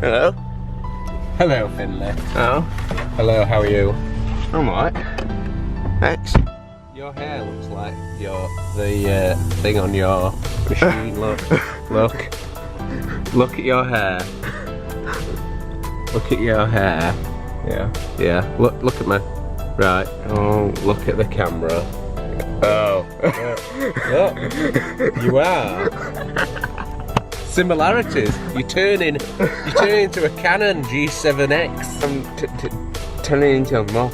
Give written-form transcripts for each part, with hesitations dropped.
Hello. Hello, Finley. Oh. Hello, how are you? I'm alright. Thanks. Your hair looks like the thing on your machine. Look at your hair. Look at your hair. Yeah. Look at me. Right. Oh, look at the camera. Oh. Look. You are. Similarities. You turn into a Canon G7X. I'm turning into a muff.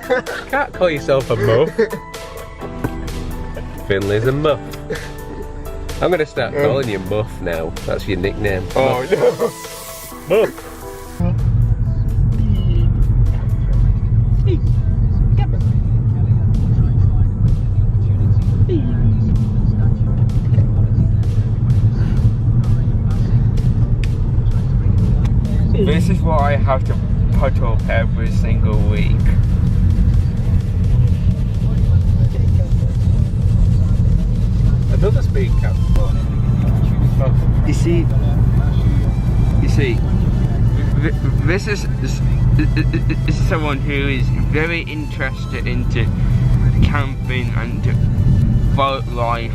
You can't call yourself a muff. Finley's a muff. I'm gonna start calling you Muff now. That's your nickname. Oh no. Muff. This is what I have to put up every single week. Another speed cap. You see, this is someone who is very interested into camping and wildlife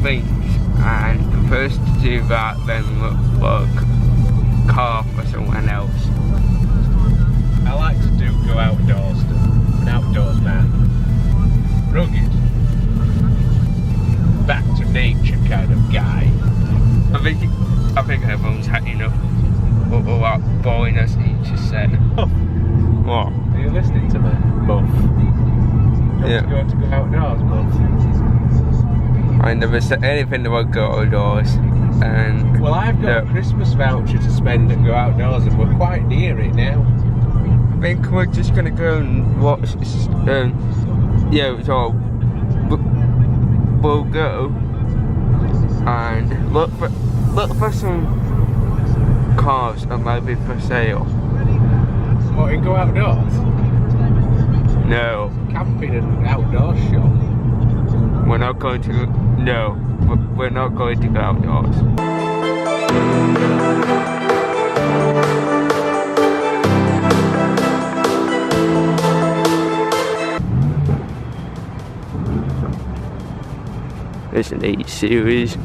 things, and prefers to do that than look car or someone else. I like to go outdoors. An outdoors man. Rugged. Back to nature kind of guy. I think everyone's had enough of that boringness he just said. What? Are you listening to me, Muff? Yeah. You want to go outdoors, Muff? I never said anything about go outdoors. And well, I've got a Christmas voucher to spend and go outdoors, and we're quite near it now. I think we're just gonna go and watch. So we'll go and look for some cars that might be for sale. What, and go outdoors? No, Camping and outdoor shop. we're not going to. No, we're not going to go outdoors. It's an 8 series.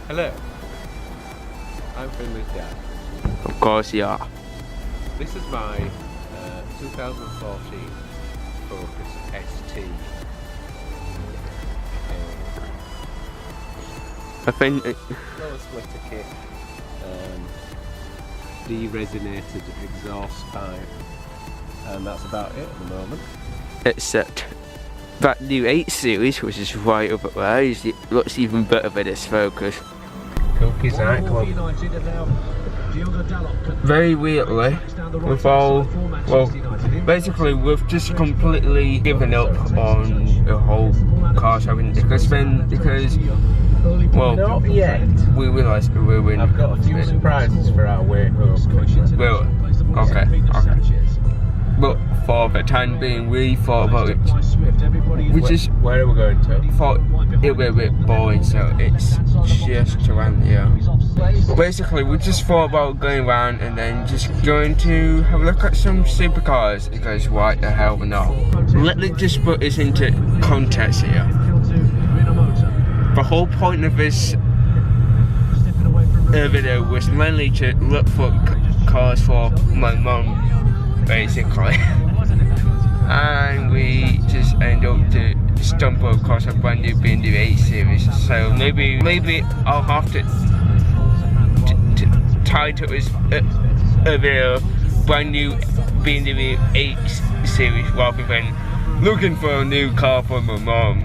Hello. I'm Finley's dad. Of course you are. This is my 2014 Focus ST. I think Lower splitter kit, de-resonated exhaust pipe, and that's about it at the moment. except that new 8 series, which is right up there, it looks even better with this Focus. Cookies nightclub. Very weirdly, basically we've just completely given up on the whole car shopping because Not yet. we realised we were in. I've got a few surprises for our way home. Well, okay. But for the time being, we thought about it. Where are we going to? Thought it would be a bit boring, so it's just around here. Basically, we just thought about going around and then just going to have a look at some supercars because why the hell not? Let me just put this into context here. The whole point of this video was mainly to look for cars for my mum, basically. And we just end up to stumble across a brand new BMW 8 series. So maybe I'll have to title this a video brand new BMW 8 series rather than looking for a new car for my mum.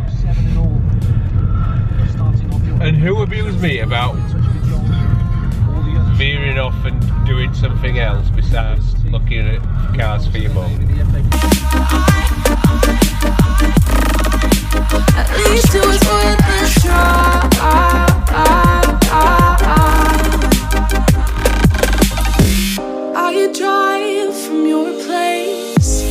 And who abused me about veering off and doing something else besides looking at cars for your mum? At least it was worth a try. I drive from your place,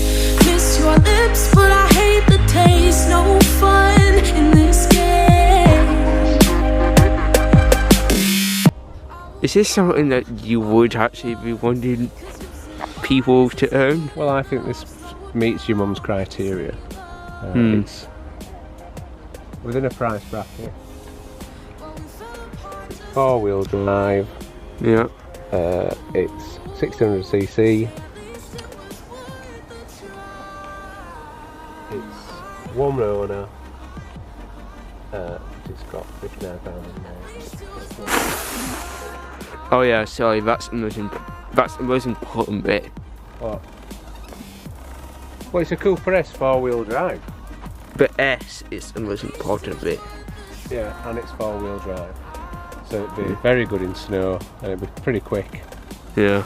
miss your lips, but I hate the taste. No fun in this game. Is this something that you would actually be wanting people to own? Well, I think this meets your mum's criteria. It's within a price bracket. It's 4-wheel drive. Yeah. It's 1600cc. It's one owner. It's got 59,000 miles. Oh yeah, sorry, that's the most important bit. What? Well, it's a Cooper S 4-wheel drive. But S is the most important bit. Yeah, and it's 4-wheel drive. So it'd be very good in snow, and it'd be pretty quick. Yeah.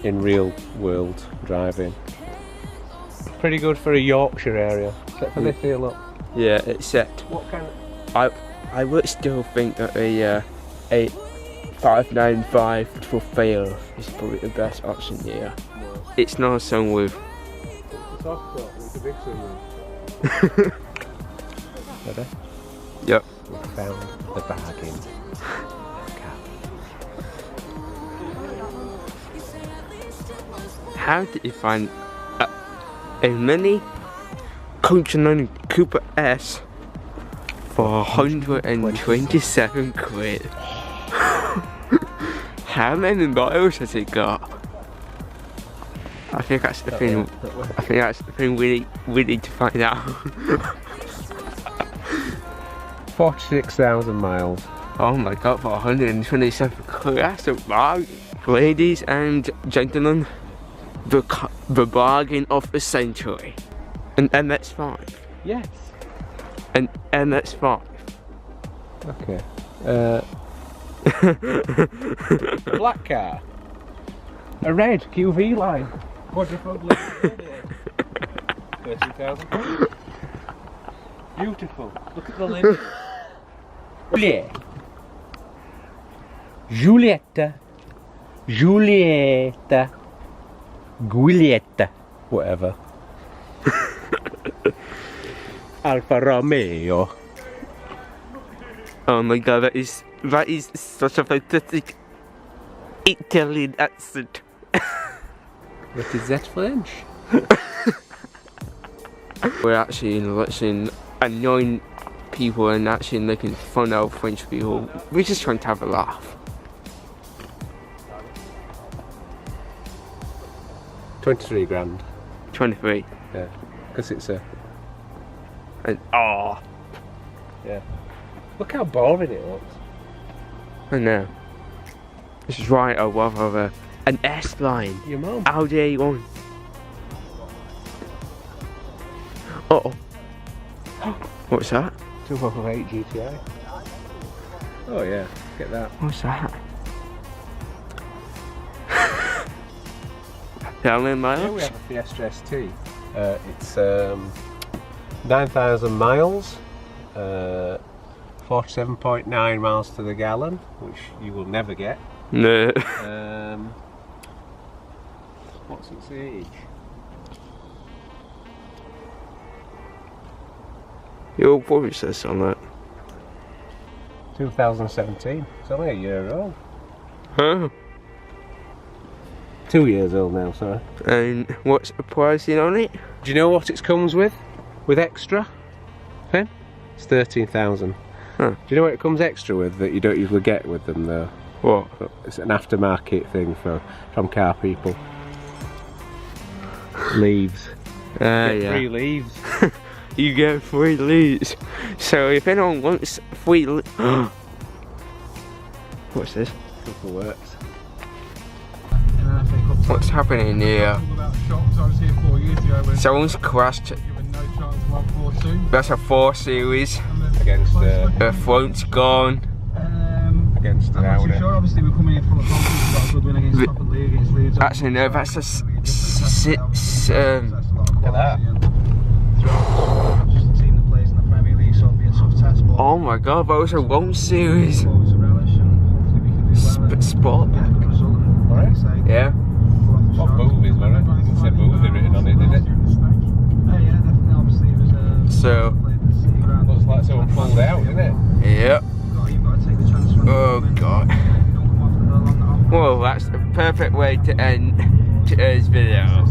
In real world driving. Pretty good for a Yorkshire area, except for this here, look. Yeah, except What kind of... I would still think that a 595 Trofeo is probably the best option here. No. It's not a song with. It's off top, it's a big sunroof. Ready? Yep. We found the bargain. How did you find a mini Countryman Cooper S for 127 quid? How many miles has it got? I think that's the thing. I think that's the thing we need to find out. 46,000 miles. Oh my god, for 127 quid, that's a bargain. Ladies and gentlemen, the bargain of the century. An MX-5. Yes. An MX-5. Okay. Black car. A red QV line. Quadrifold. 13,000. Beautiful. Look at the lid. Giulietta. Giulietta. Whatever. Alfa Romeo. Oh my god, that is such a fantastic Italian accent. What is that French? We're actually annoying people and actually making fun of French people. We're just trying to have a laugh. 23 grand. 23. Yeah. Because it's a... And oh, Yeah. Look how boring it looks. I know. This is right above an S line. Your mum. Audi A1. Uh oh. What's that? 208 GTI. Oh yeah, get that. What's that? How many miles? Here we have a Fiesta ST. It's 9,000 miles, 47.9 miles to the gallon, which you will never get. No. What's its age? Your probably says on that. 2017. It's only a year old. Huh? 2 years old now, sorry. And what's the pricing on it? Do you know what it comes with? With extra? Pen? It's 13,000. Huh. Do you know what it comes extra with that you don't usually get with them though? What? It's an aftermarket thing from car people. Leaves. Yeah. Free leaves. You get free leads. So if anyone wants free what's this? Couple works. What's happening here? Someone's crashed. That's a 4 Series. Against the... The front's gone. Against the Audi. Sure, obviously we're coming in from a conference, we've got a good win against Scotland League, against Leeds. Actually no, that's a Look at that. Just the team that plays in the Premier League, so it'll be a tough test. But oh my god, that was a 1 Series. always a relish, and hopefully we can do well. Sport Get a good result. Alright. Yeah. What movies were it? It didn't say movie written on it, did it? Yeah, definitely. Obviously, it was So played the City ground. Looks like someone pulled out, didn't it? yeah. We've got Oh god. Well, that's the perfect way to end today's video.